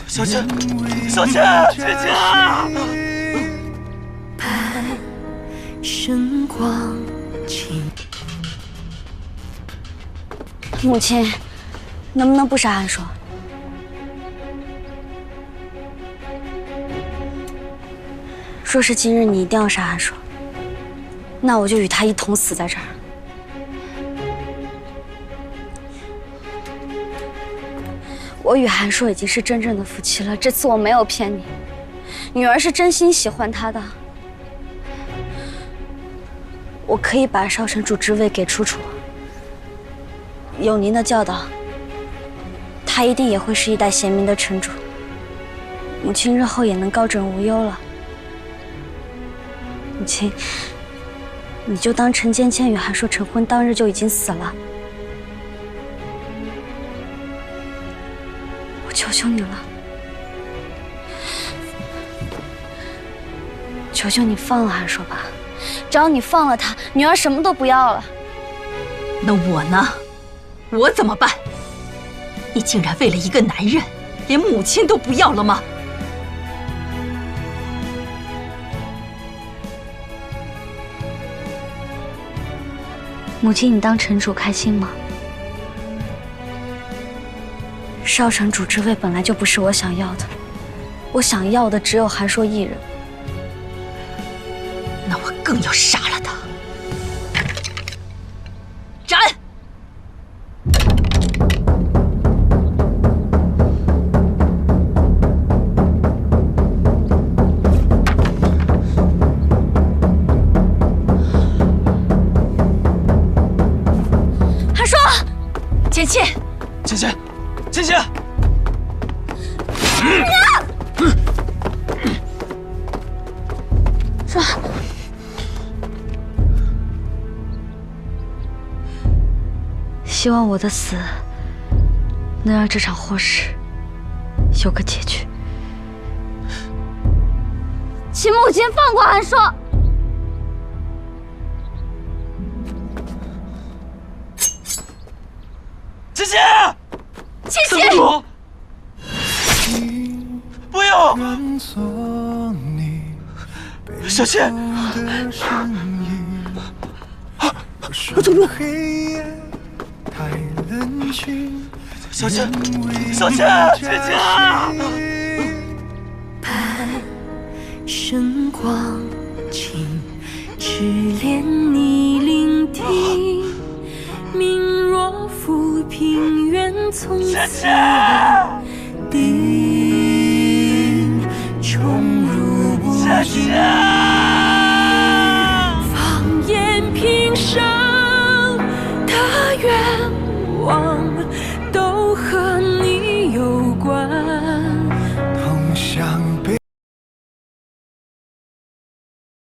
小倩，小倩，姐姐！神光情。母亲，能不能不杀韩硕？若是今日你一定要杀韩硕，那我就与他一同死在这儿。我与韩硕已经是真正的夫妻了，这次我没有骗你，女儿是真心喜欢他的。我可以把少城主之位给楚楚，有您的教导，他一定也会是一代贤明的城主，母亲日后也能高枕无忧了。母亲，你就当陈芊芊与韩硕成婚当日就已经死了。我求求你了，求求你放了韩硕吧，只要你放了他，女儿什么都不要了。那我呢？我怎么办？你竟然为了一个男人，连母亲都不要了吗？母亲，你当城主开心吗？少城主之位本来就不是我想要的，我想要的只有韩硕一人。那我更要杀了他！斩！韩硕，芊芊，芊芊，芊芊！说，希望我的死能让这场祸事有个结局。请母亲放过韩硕。芊芊，芊芊，主，不要！小倩，我走路。小倩，小倩，姐姐！神光情，只恋你聆听。明若浮萍，愿从此定。宠辱不惊。